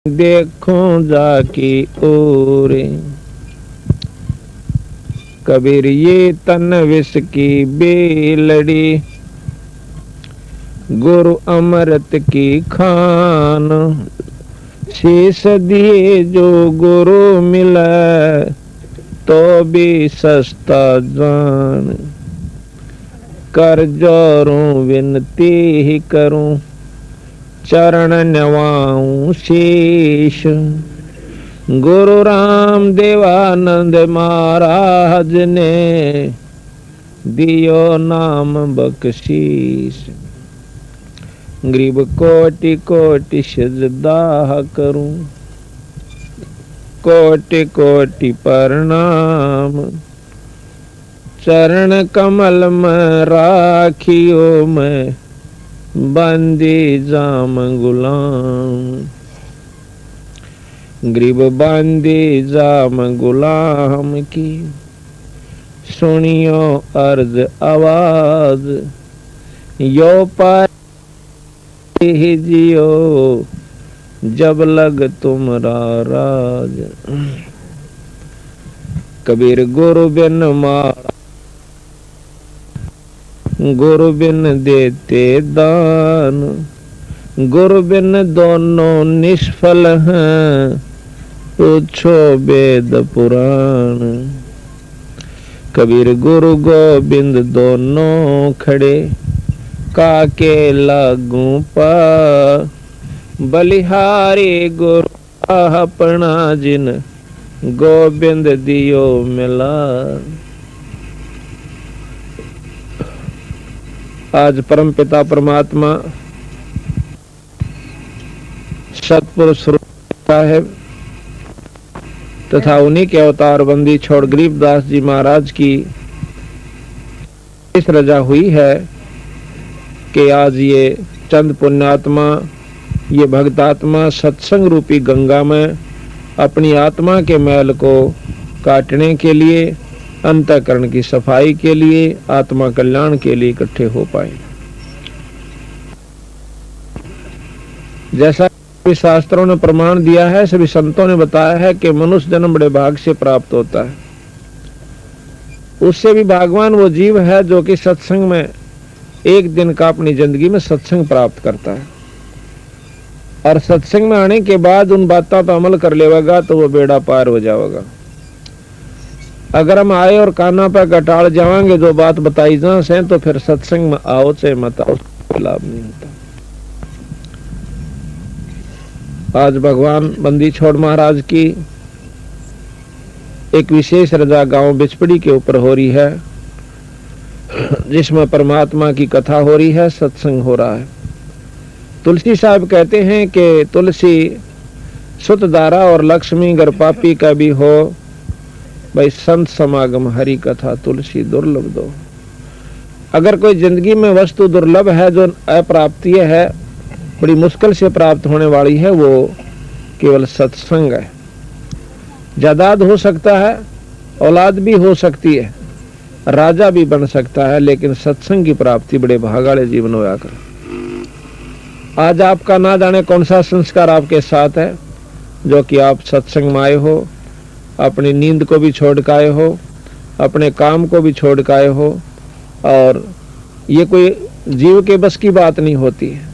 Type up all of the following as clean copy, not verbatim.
देखूं जाकी ओर। कबीर ये तन विष की बेलड़ी, गुरु अमृत की खान। शीश दिए जो गुरु मिले, तो भी सस्ता जान। कर जोरूं विनती ही करूं, चरण नवाऊं शीश। गुरु राम देवानंद महाराज ने दियो नाम बख्शीश। गरीब कोटि कोटि सजदा करूं, कोटि कोटि प्रणाम। चरण कमल में राखियो मैं, बंदी जाम गुलाम। गरीब बंदी जाम गुलाम की, सुनियो अर्ज आवाज। यो पाए ही जियो, जब लग तुमरा राज। कबीर गुरु बिन मारा, गुरु बिन देते दान। गुरु बिन दोनों निष्फल हैं, पूछो वेद पुराण। कबीर गुरु गोविंद दोनों खड़े, काके लागू पा। बलिहारी गुरु अपना जिन, गोविंद दियो मिला। आज परम पिता परमात्मा सतपुरुष साहेब तथा उन्हीं के अवतार बंदी छोड़ गरीबदास जी महाराज की इस रजा हुई है कि आज ये चंद पुण्यात्मा, ये भक्तात्मा सत्संग रूपी गंगा में अपनी आत्मा के मैल को काटने के लिए, अंतःकरण की सफाई के लिए, आत्मा कल्याण के लिए इकट्ठे हो पाए। जैसा भी शास्त्रों ने प्रमाण दिया है, सभी संतों ने बताया है कि मनुष्य जन्म बड़े भाग से प्राप्त होता है। उससे भी भागवान वो जीव है जो कि सत्संग में एक दिन का अपनी जिंदगी में सत्संग प्राप्त करता है और सत्संग में आने के बाद उन बातों पर अमल कर लेगा तो वो बेड़ा पार हो जाएगा। अगर हम आए और काना पर गटाड़ जाएंगे जो बात बताई जा से, तो फिर सत्संग में आओ चाहे मत आओ, लाभ नहीं होता। आज भगवान बंदी छोड़ महाराज की एक विशेष रजा गांव बिचपड़ी के ऊपर हो रही है, जिसमें परमात्मा की कथा हो रही है, सत्संग हो रहा है। तुलसी साहब कहते हैं कि तुलसी सुतदारा और लक्ष्मी गर पापी का भी हो, भाई संत समागम हरि कथा तुलसी दुर्लभ दो। अगर कोई जिंदगी में वस्तु दुर्लभ है जो अप्राप्तीय है, बड़ी मुश्किल से प्राप्त होने वाली है, वो केवल सत्संग है। जायदाद हो सकता है, औलाद भी हो सकती है, राजा भी बन सकता है, लेकिन सत्संग की प्राप्ति बड़े भागाड़े जीवन होया कर। आज आपका ना जाने कौन सा संस्कार आपके साथ है जो कि आप सत्संग में आए हो, अपनी नींद को भी छोड़ के आए हो, अपने काम को भी छोड़ के आए हो। और ये कोई जीव के बस की बात नहीं होती है।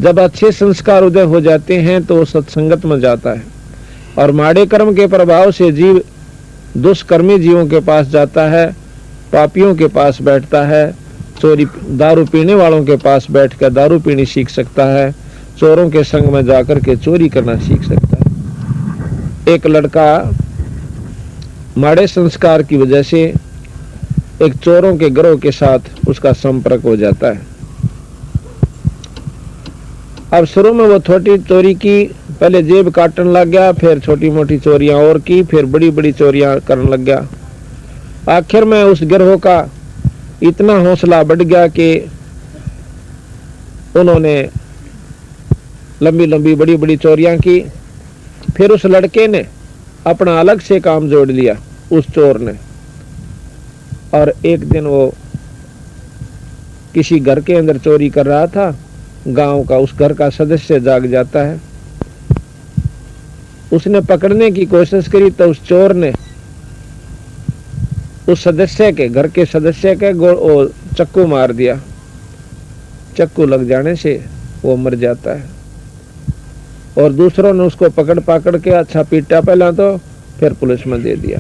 जब अच्छे संस्कार उदय हो जाते हैं तो सत्संगत में जाता है और माड़े कर्म के प्रभाव से जीव दुष्कर्मी जीवों के पास जाता है, पापियों के पास बैठता है, चोरी दारू पीने वालों के पास बैठकर दारू पीनी सीख सकता है, चोरों के संग में जाकर के चोरी करना सीख सकता है। एक लड़का माड़े संस्कार की वजह से एक चोरों के गिरोह के साथ उसका संपर्क हो जाता है। अब शुरू में वो छोटी चोरी की, पहले जेब काटने लग गया, फिर छोटी मोटी चोरियां और की, फिर बड़ी बड़ी चोरियां करने लग गया। आखिर में उस गिरोह का इतना हौसला बढ़ गया कि उन्होंने लंबी लंबी बड़ी बड़ी चोरियां की। फिर उस लड़के ने अपना अलग से काम जोड़ लिया, उस चोर ने। और एक दिन वो किसी घर के अंदर चोरी कर रहा था, गांव का उस घर का सदस्य जाग जाता है उसने पकड़ने की कोशिश करी तो उस चोर ने उस सदस्य के, घर के सदस्य के चक्कू मार दिया। चक्कू लग जाने से वो मर जाता है और दूसरों ने उसको पकड़ के अच्छा पीटा पहला, तो फिर पुलिस में दे दिया।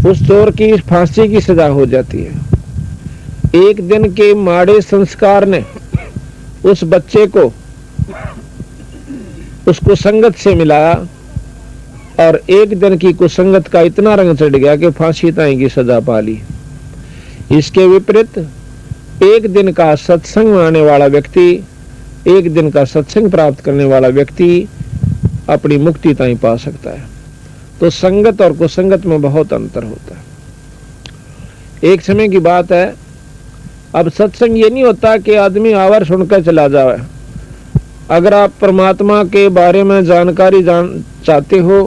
उस चोर की फांसी की सजा हो जाती है। एक दिन के माड़े संस्कार ने उस बच्चे को उस कुसंगत से मिलाया और एक दिन की कुसंगत का इतना रंग चढ़ गया कि फांसी ताई की सजा पा ली। इसके विपरीत एक दिन का सत्संग आने वाला व्यक्ति, एक दिन का सत्संग प्राप्त करने वाला व्यक्ति अपनी मुक्ति ताई पा सकता है। तो संगत और कुसंगत में बहुत अंतर होता है। एक समय की बात है, अब सत्संग ये नहीं होता कि आदमी आवर सुनकर चला जाए। अगर आप परमात्मा के बारे में जानकारी चाहते हो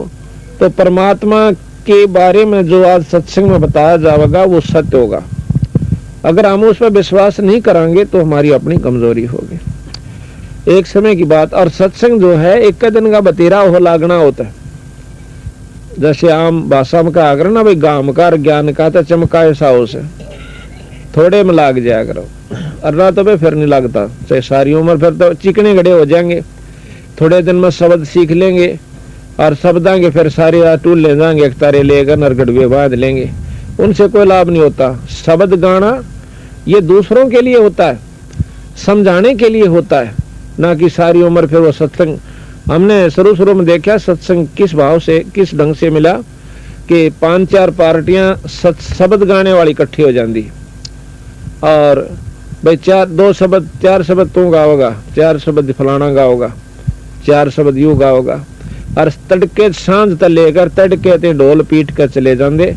तो परमात्मा के बारे में जो आज सत्संग में बताया जाएगा वो सत्य होगा। अगर हम उस पर विश्वास नहीं करेंगे तो हमारी अपनी कमजोरी होगी। एक समय की बात, और सत्संग जो है एक दिन का बतेरा हो लागना होता है। जैसे आम भाषा में कहा करो ना भाई, गाम का ज्ञान का तो चमका ऐसा हो से थोड़े में लाग जाया करो, अर्रा तो फिर नहीं लगता। चाहे सारी उम्र फिर तो चिकने गड़े हो जाएंगे। थोड़े दिन में शब्द सीख लेंगे और शब्दां के फिर सारे टूल ले जाएंगे, एक तारे लेकर नरगढ़ बांध लेंगे, उनसे कोई लाभ नहीं होता। शब्द गाना ये दूसरों के लिए होता है, समझाने के लिए होता है, ना कि सारी उम्र फिर वो सत्संग। हमने शुरू में देखा सत्संग किस भाव से, किस ढंग से मिला कि 5-4 पार्टियां शब्द गाने वाली इकट्ठी हो जाती और भाई 4 शब्द तू गाओगा, 4 शब्द फलाना गाओगा, 4 शब्द यू गाओगा, और तड़के सांझ तक लेकर तड़के ते ढोल पीट कर चले जाते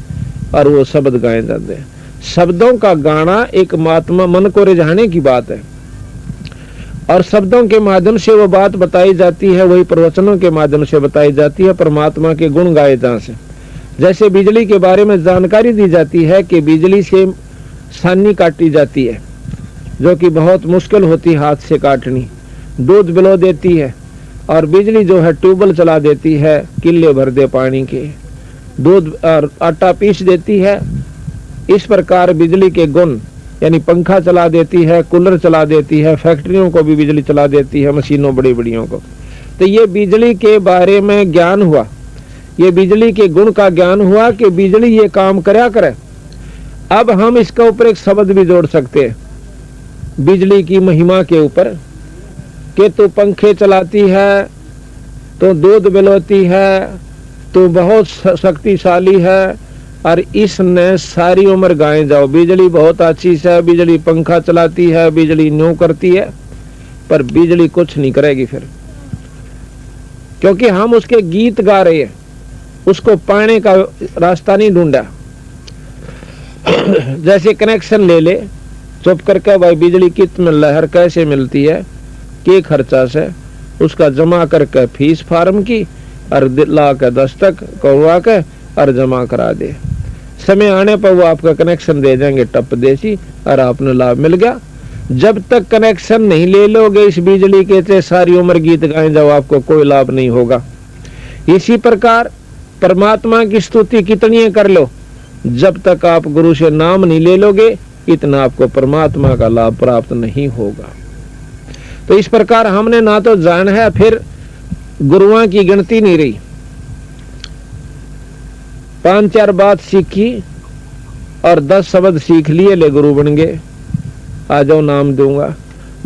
और वो शब्द गाए जाते। शब्दों का गाना एक महात्मा मन को रिझाने की बात है और शब्दों के माध्यम से वो बात बताई जाती है, वही प्रवचनों के माध्यम से बताई जाती है। परमात्मा के गुण गाए जहां से, जैसे बिजली के बारे में जानकारी दी जाती है कि बिजली से सानी काटी जाती है जो कि बहुत मुश्किल होती है हाथ से काटनी, दूध बिलो देती है और बिजली जो है ट्यूबवेल चला देती है, किले भर दे पानी के, दूध और आटा पीस देती है। इस प्रकार बिजली के गुण, यानी पंखा चला देती है, कूलर चला देती है, फैक्ट्रियों को भी बिजली चला देती है, मशीनों बड़ी बड़ियों को। तो ये बिजली के बारे में ज्ञान हुआ, ये बिजली के गुण का ज्ञान हुआ कि बिजली ये काम करया करे। अब हम इसका ऊपर एक शब्द भी जोड़ सकते हैं बिजली की महिमा के ऊपर कि तू पंखे चलाती है, तो दूध बिलोती है, तो बहुत शक्तिशाली है और इसने सारी उम्र गाए जाओ बिजली बहुत अच्छी है, बिजली पंखा चलाती है, बिजली न्यू करती है, पर बिजली कुछ नहीं करेगी फिर, क्योंकि हम उसके गीत गा रहे हैं, उसको पाने का रास्ता नहीं ढूंढा। जैसे कनेक्शन ले ले चुप करके, भाई बिजली कितने लहर कैसे मिलती है, के खर्चा से, उसका जमा करके फीस फार्म की और ला के दस्तक करवा के और जमा करा दे। समय आने पर वो आपका कनेक्शन दे देंगे टप देसी और आपने लाभ मिल गया। जब तक कनेक्शन नहीं ले लोगे इस बिजली के से सारी उम्र गीत गाए जाओ, आपको कोई लाभ नहीं होगा। इसी प्रकार परमात्मा की स्तुति कितनी कर लो, जब तक आप गुरु से नाम नहीं ले लोगे इतना आपको परमात्मा का लाभ प्राप्त नहीं होगा। तो इस प्रकार हमने ना तो जान है, फिर गुरुओं की गिनती नहीं रही। 5-4 बात सीखी और 10 शब्द सीख लिए, ले गुरु बन गए, आ जाओ नाम दूंगा।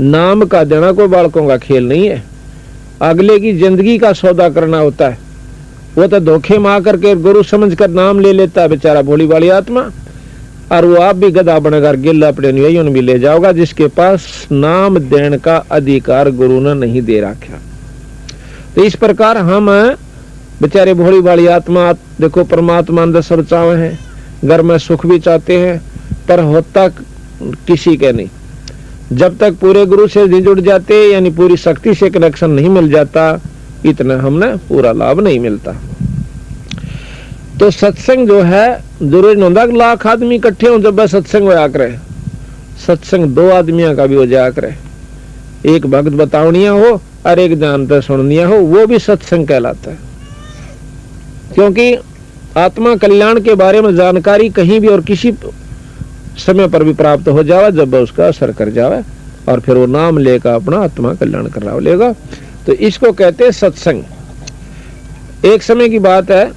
नाम का देना कोई बालकों का खेल नहीं है, अगले की जिंदगी का सौदा करना होता है। वो तो धोखे में आकर के गुरु समझकर नाम ले लेता है बेचारा भोली वाली आत्मा, और वो आप भी गधा बनकर गिल अपने अनुयायियों भी ले जाओगा जिसके पास नाम देने का अधिकार गुरु ने नहीं दे रखा। तो इस प्रकार हम बेचारे भोली वाली आत्मा, देखो परमात्मा अंदर सब चाहे हैं, घर में सुख भी चाहते हैं, पर होता किसी के नहीं। जब तक पूरे गुरु से नहीं जुड़ जाते, यानी पूरी शक्ति से कनेक्शन नहीं मिल जाता, इतना हमने पूरा लाभ नहीं मिलता। तो सत्संग जो है जरूरी नहीं होता 1,00,000 आदमी इकट्ठे हो जब सत्संग होया करे। सत्संग 2 आदमियों का भी हो जाया करे, एक भक्त बतावनिया हो और एक जानता सुननिया हो, वो भी सत्संग कहलाता है। क्योंकि आत्मा कल्याण के बारे में जानकारी कहीं भी और किसी समय पर भी प्राप्त हो जावे जब उसका असर कर जावे और फिर वो नाम लेकर अपना आत्मा कल्याण करा लेगा। तो इसको कहते हैं सत्संग। एक समय की बात है,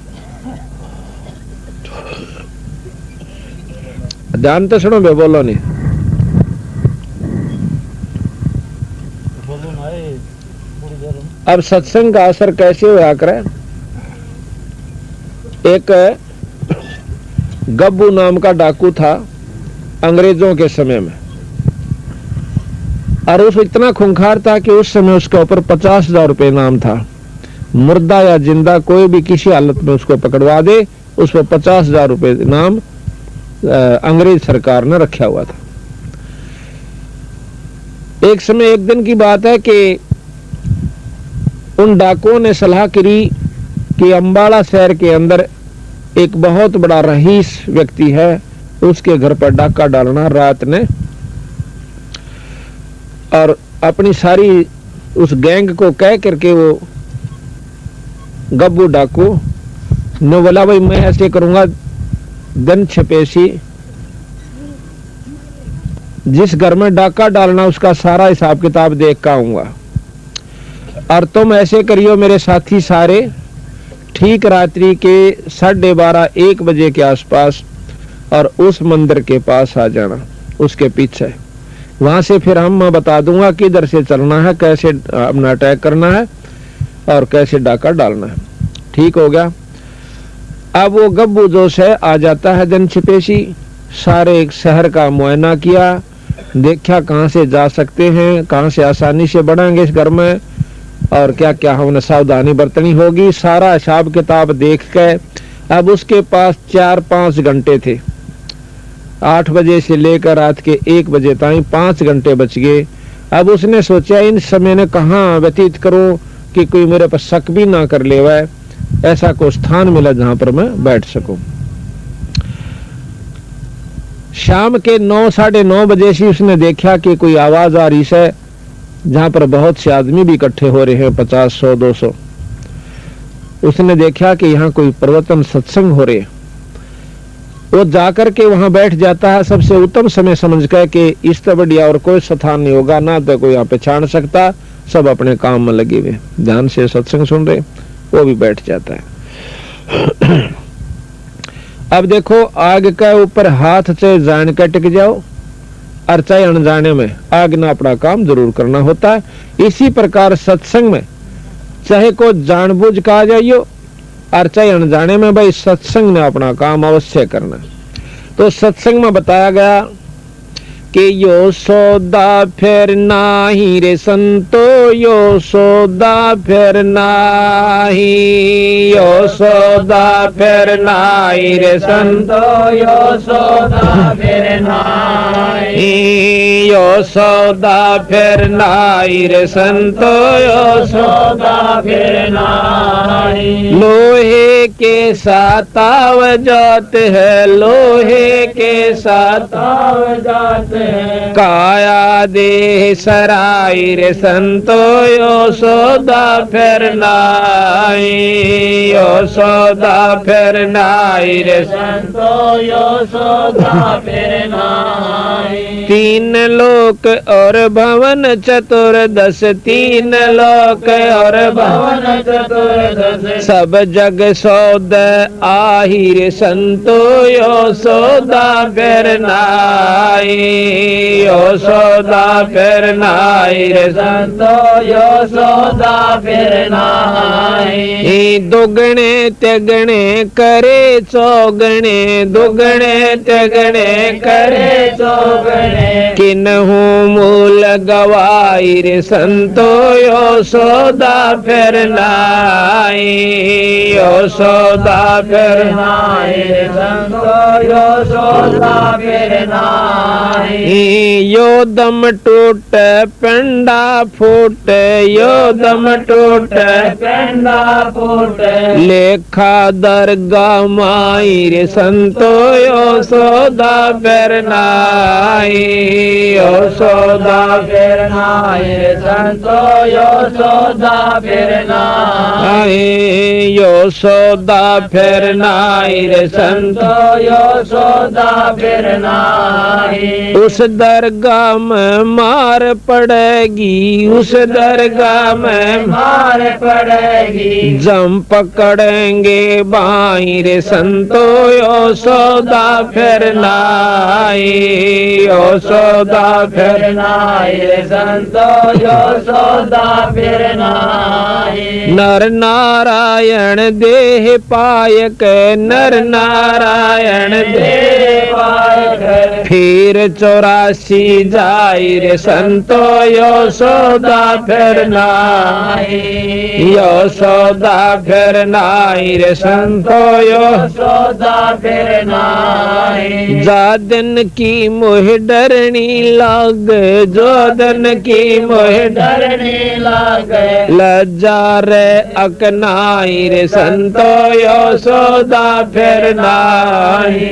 ध्यान तो सुनो बे, बोलो नहीं। अब सत्संग का असर कैसे हुआ करे। एक गब्बू नाम का डाकू था अंग्रेजों के समय में, और उस इतना खूंखार था कि उस समय उसके ऊपर 50,000 रुपये इनाम था। मुर्दा या जिंदा कोई भी किसी हालत में उसको पकड़वा दे, उस पर 50,000 रुपये इनाम अंग्रेज सरकार ने रखा हुआ था। एक समय एक दिन की बात है कि उन डाकुओं ने सलाह करी कि अंबाला शहर के अंदर एक बहुत बड़ा रईस व्यक्ति है, उसके घर पर डाका डालना रात ने, और अपनी सारी उस गैंग को कह करके वो गब्बू डाकू ने बोला भाई मैं ऐसे करूंगा, दिन छपेसी जिस घर में डाका डालना उसका सारा हिसाब किताब देख कर आऊंगा, और तुम ऐसे करियो मेरे साथी सारे ठीक रात्रि के 12:30-1 बजे के आसपास और उस मंदिर के पास आ जाना, उसके पीछे। वहां से फिर मैं बता दूंगा किधर से चलना है, कैसे अपना अटैक करना है और कैसे डाका डालना है। ठीक हो गया। अब वो गब्बू जोश है आ जाता है दिन छिपेशी, सारे एक शहर का मुआयना किया, देखा कहां से जा सकते हैं, कहां से आसानी से बढ़ेंगे इस घर में और क्या क्या हमने सावधानी बरतनी होगी, सारा हिसाब किताब देख के अब उसके पास 4-5 घंटे थे। 8 बजे से लेकर रात के 1 बजे तक 5 घंटे बच गए। अब उसने सोचा इन समय ने कहाँ व्यतीत करूं कि कोई मेरे पर शक भी ना कर ले, ऐसा कोई स्थान मिला जहां पर मैं बैठ सकूं। शाम के 9-9:30 बजे से उसने देखा कि कोई आवाज आ रही है जहां पर बहुत से आदमी भी इकट्ठे हो रहे हैं, 50, 100, 200। उसने देखा कि यहाँ कोई प्रवचन सत्संग हो रहे। वो जाकर के वहां बैठ जाता है सबसे उत्तम समय समझ कर कि इससे बढ़िया और कोई स्थान नहीं होगा, ना तो कोई यहाँ पे छान सकता, सब अपने काम में लगे हुए ध्यान से सत्संग सुन रहे, वो भी बैठ जाता है। अब देखो आग के ऊपर हाथ से जान के टिक जाओ और चाहे अनजाने में आग ना अपना काम जरूर करना होता है। इसी प्रकार सत्संग में चाहे को जानबूझ का आ जाइयो और चाहे अनजाने में भाई सत्संग ने अपना काम अवश्य करना। तो सत्संग में बताया गया कि यो सौदा फिर नाही रे संतो, यो सौदा फिर नाही, यो सौदा फिर नाही रे संतो, यो सौदा फिर नाही, यो सौदा फिर नाही रे संतो, यो सौदा फिर नाही। लोहे के साथ आव जात है, लोहे के साथ आव जात काया देह सराय रे संतो, यो सौदा फिर नाई, यो सौदा फिर नाई रे संतो, यो सौदा फिर नाई। 3 लोक और भवन चतुर्दश, 3 लोक और भवन चतुर्दश, सब जग सौदा आही रे संतो, यो सौदा फिर नाई, यो सौदा फिर नाई रे संतो, यो सौदा फिर नाई। दुगने तिगने करे चौगने, दुगने तिगने करे चौगने, किन्हू मूल गवाई रे संतो, यो सौदा फिर नाई, यो सौदा फिर नाई रे संतो, यो सौदा फिर नाई। यो दम टूट पेंडा फूट, यो दम टूट पेंडा फूट, लेखा दरगा माई रे संतो, यो सौदा फिर नाई, यशोदा फिर नाई रे संतो यशोदा फिर नाई, यशोदा फिर नाई रे संतो यशोदा फिर नाई। उस दरगाह में मार पड़ेगी, उस दरगाह में मार पड़ेगी, जम पकड़ेंगे बाई रे संतो यशोदा फिर नाई, यशोदा फिर नाई रे संतो यशोदा फिर नाई। नर नारायण देह पायक, नर नारायण देह पायक, फिर 84 जाई रे संतो यशोदा फिर नाई, यशोदा फिर नाई रे संतो यशोदा फिर नाई। जादन की मोह डरनी लाग, जोदन की मोह डरनी लाग, लज्जा रे अकनाई रे संतो यशोदा फिर नाई,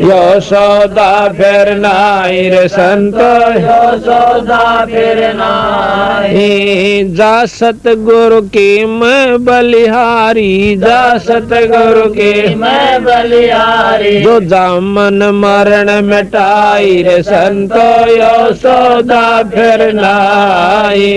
यशोदा फिर नाई रे संतो यशोदा फिर नाई। जा सतगुरु की मैं बलिहारी, जा सतगुरु की मैं बलिहारी, जो जामन मरण मिटाई रे संतो यशोदा फिर नाई,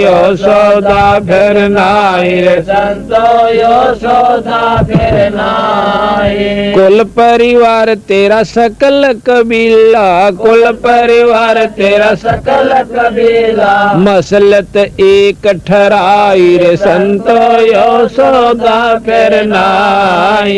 यशोदा फिर नाई रे संतो यशोदा फिर नाई। कुल परिवार तेरा सकल कबीला, कुल परिवार तेरा सकल कबीला, मसलत एक ठहराई रे संतो यशोदा फिर नाई,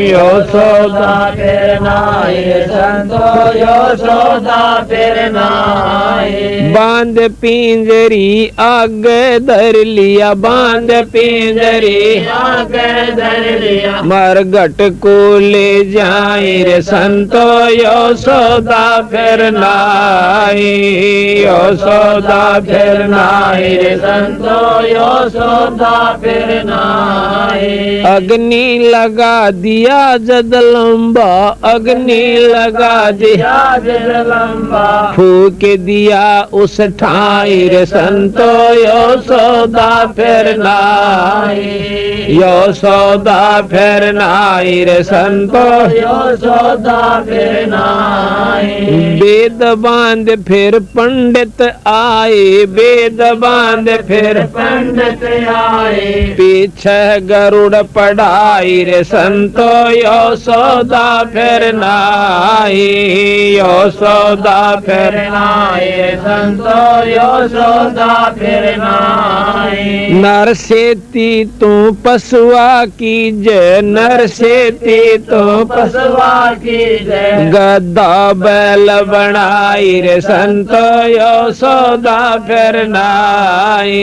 यशोदा फिर नाई रे संतो यशोदा फिर नाई। बांध पिंजरी आगे धर लिया, बांध पिंजरी आगे धर लिया, मरघट को ले जाई रे संतो यशोदा फिर नाई, यशोदा फिर नाई रे संतो यशोदा फिर नाई। अग्नि लगा दिया जगदम्बा, अग्नि लगा दिया जगदम्बा, फूक दिया उस ठाई रे संतो यशोदा फिर नाई, यशोदा फिर नाई रे संतो यशोदा फिर नाई। वेद बांध फिर पंडित आए, वेद बांध फिर पंडित आए, पीछे गरुड़ पढ़ाई रे संतो यशोदा फिर नाई, यशोदा फिर नाई रे संतो यशोदा फिर नाई। नर सेती तू पशुआ की जय, नर सेती तू पशुआ की जय, गद्दा बैल बनाई रे संतो यशोदा फिर नाई,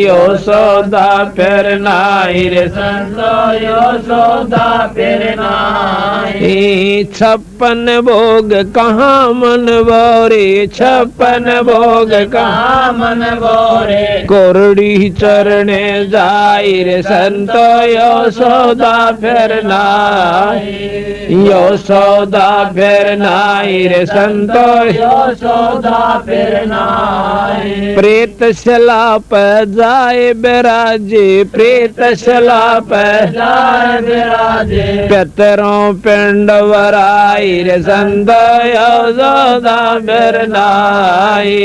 यशोदा फिर नाई रे संतो यशोदा फिर नाई। 56 भोग कहाँ मन बोरे, 56 भोग कहाँ मन बोरे, कोरड़ी चरणे जाई रे संतो यशोदा फिर नाई, यशोदा फिर नाई रे संतो यशोदा फिर नाई। प्रेत शला पर जाए बिराजे, प्रेत शला पर जाए बिराजे, पितरों पिंड वराई रे संतो यशोदा फिर नाई,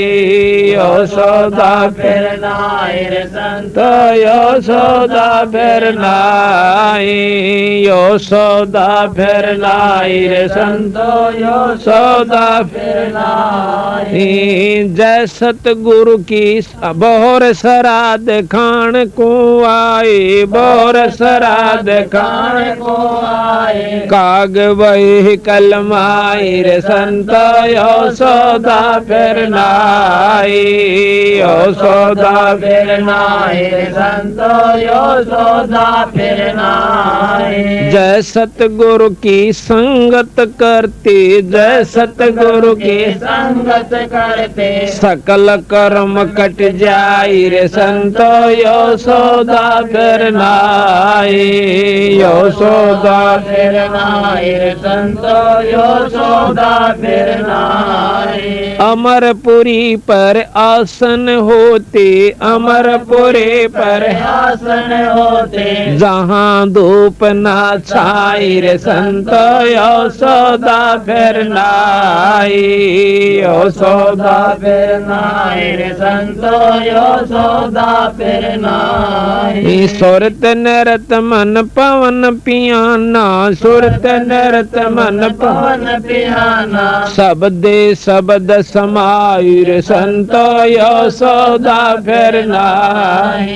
यशोदा फिर नाई रे संतो यशोदा फिर नाई, यशोदा फिर नाई रे संतो यशोदा फिर नाई। जय सतगुरु की बोर श्राद्ध खान को आए, बोर श्राद्ध खान को आए, काग वही कलमाई रे संतो यशोदा फिर नाई, यशोदा फिर नाई रे संतो यशोदा फिर नाई। जय सतगुरु की संगत करते, जय सतगुरु की संगत करते, सकल कर्म कट जाई रे संतो यो सौदा फिर नाई, यो सौदा फिर नाई रे संतो यो सौदा फिर नाई। अमरपुरी पर आसन होते, अमरपुरी पर आसन होते, जहाँ धूप ना छाई रे संतो यो सौदा फिर नाई, यो सौदा फिर नाई रे संतो यो सौदा फिर नाई। सुरत नरत मन पवन पियाना, सुरत नरत मन पवन पियाना, शब्दे शब्द समाई रे संतो यो सौदा फिर नाई,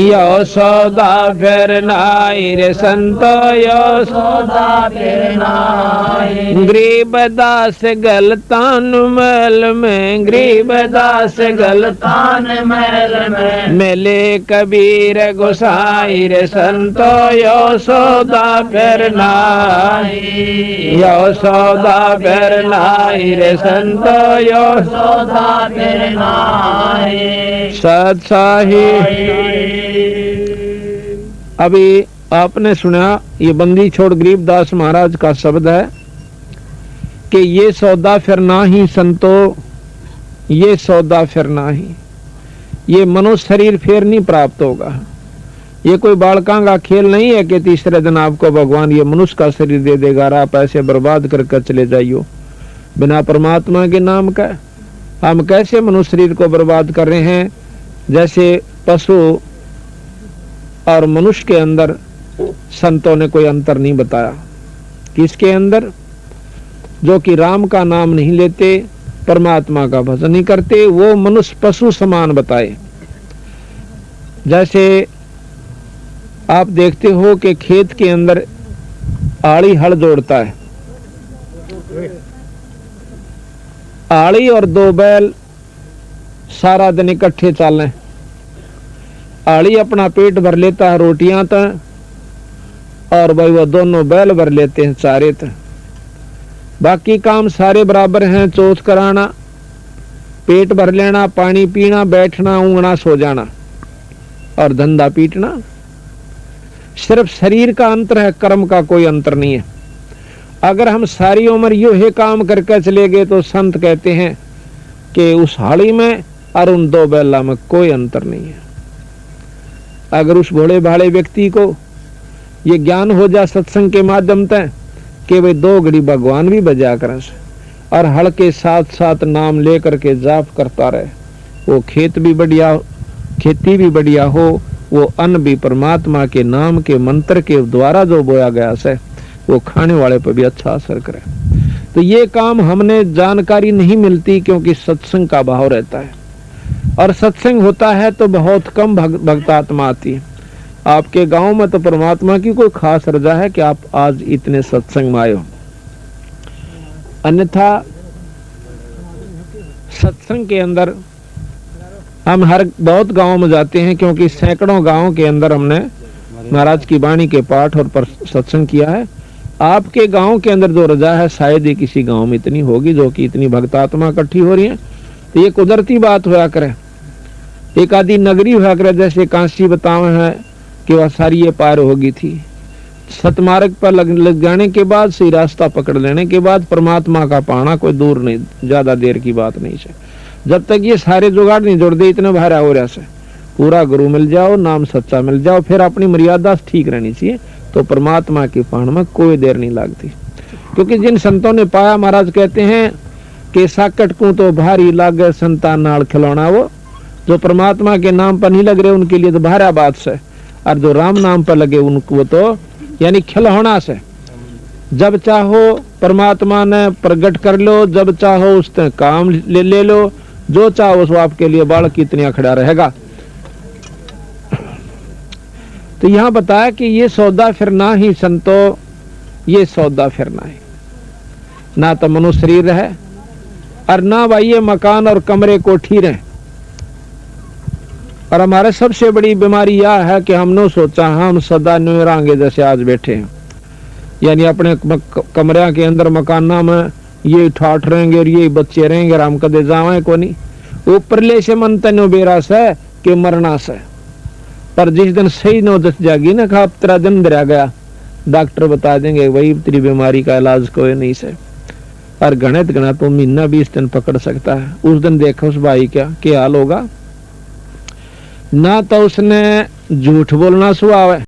यो सौदा फिर नाई रे संतो यो सौदा फिर नाई। गरीबदास गलतान महल में, गरीबदास गलतान महल में, मिले कबीर गोसाई रे संतो यो सौदा फिर नाई, यो सौदा फिर नाई रे संतो यो सौदा फिर नाई। सत्साही। अभी आपने सुना ये बंदी छोड़ गरीबदास महाराज का शब्द है कि ये सौदा फिर ना ही संतो, ये सौदा फिर ना ही, ये मनुष्य शरीर फिर नहीं प्राप्त होगा। ये कोई बालकां का खेल नहीं है कि तीसरे दिन आपको भगवान ये मनुष्य का शरीर दे देगा और आप ऐसे बर्बाद करके चले जाइयो बिना परमात्मा के नाम का। हम कैसे मनुष्य शरीर को बर्बाद कर रहे हैं, जैसे पशु और मनुष्य के अंदर संतों ने कोई अंतर नहीं बताया। किसके अंदर? जो कि राम का नाम नहीं लेते, परमात्मा का भजन नहीं करते, वो मनुष्य पशु समान बताए। जैसे आप देखते हो कि खेत के अंदर आड़ी हल जोड़ता है, आड़ी और दो बैल सारा दिन इकट्ठे चलें, आड़ी अपना पेट भर लेता है रोटियां तक, और भाई वो दोनों बैल भर लेते हैं चारे तक। बाकी काम सारे बराबर हैं, चोथ कराना, पेट भर लेना, पानी पीना, बैठना, ऊँगना, सो जाना और धंधा पीटना। सिर्फ शरीर का अंतर है, कर्म का कोई अंतर नहीं है। अगर हम सारी उम्र यो ही काम करके चले गए तो संत कहते हैं कि उस हाड़ी में और उन दो बैला में कोई अंतर नहीं है। अगर उस भोले भाले व्यक्ति को ये ज्ञान हो जाए सत्संग के माध्यम से कि भाई दो घड़ी भगवान भी बजा कर और हल के साथ साथ नाम लेकर के जाप करता रहे, वो खेत भी बढ़िया, खेती भी बढ़िया हो, वो अन्न भी परमात्मा के नाम के मंत्र के द्वारा जो बोया गया है वो खाने वाले पर भी अच्छा असर करे। तो ये काम हमने जानकारी नहीं मिलती क्योंकि सत्संग का भाव रहता है, और सत्संग होता है तो बहुत कम भक्तात्मा आती है। आपके गांव में तो परमात्मा की कोई खास रजा है कि आप आज इतने सत्संग में आए हो। अन्यथा सत्संग के अंदर हम हर बहुत गांव में जाते हैं, क्योंकि सैकड़ों गांव के अंदर हमने महाराज की वाणी के पाठ और सत्संग किया है। आपके गांव के अंदर जो रजा है शायद ही किसी गांव में इतनी होगी जो कि इतनी भक्तात्मा इकट्ठी हो रही है। तो ये कुदरती बात होया करे, एक आदि नगरी होया करे, जैसे कांसी बतावे है कि वह सारी ये पार होगी थी। सतमार्ग पर लग जाने के बाद, सही रास्ता पकड़ लेने के बाद परमात्मा का पाना कोई दूर नहीं, ज्यादा देर की बात नहीं है। जब तक ये सारे जुगाड़ नहीं जोड़ दे, इतना भारा हो रहा से पूरा गुरु मिल जाओ, नाम सच्चा मिल जाओ, फिर अपनी मर्यादा ठीक रहनी चाहिए, तो परमात्मा की पाण में कोई देर नहीं लगती। क्योंकि जिन संतों ने पाया, महाराज कहते हैं कि साकट को तो भारी लागे संतान नाल खिलौना, वो जो परमात्मा के नाम पर नहीं लग रहे उनके लिए तो भारा बात से, और जो राम नाम पर लगे उनको तो यानी खिलौना से। जब चाहो परमात्मा ने प्रकट कर लो, जब चाहो उसने काम ले लो, जो चाहो वो आपके लिए बालक कितनी खड़ा रहेगा। तो यहाँ बताया कि ये सौदा फिरना ही संतो, ये सौदा फिरना है, ना तो मनुष्य शरीर रहे और ना भाई ये मकान और कमरे कोठी रहे। और हमारे सबसे बड़ी बीमारी यह है कि हमने सोचा हम सदा न्यूरांगे जैसे आज बैठे हैं, यानी अपने कमरे के अंदर मकाना में ये ठाठ रहेंगे और ये बच्चे रहेंगे और हम कदे जावे को नहीं। ऊपर ले से मन तनो बेरा से कि मरना से पर जिस दिन सही नौबत जागी ना खा तेरा दिन दरिया गया, डॉक्टर बता देंगे वही तेरी बीमारी का इलाज कोई नहीं से। और गणित गणा तो महीना 20 दिन पकड़ सकता है। उस दिन देखो उस भाई क्या हाल होगा। ना तो उसने झूठ बोलना स्वभाव है,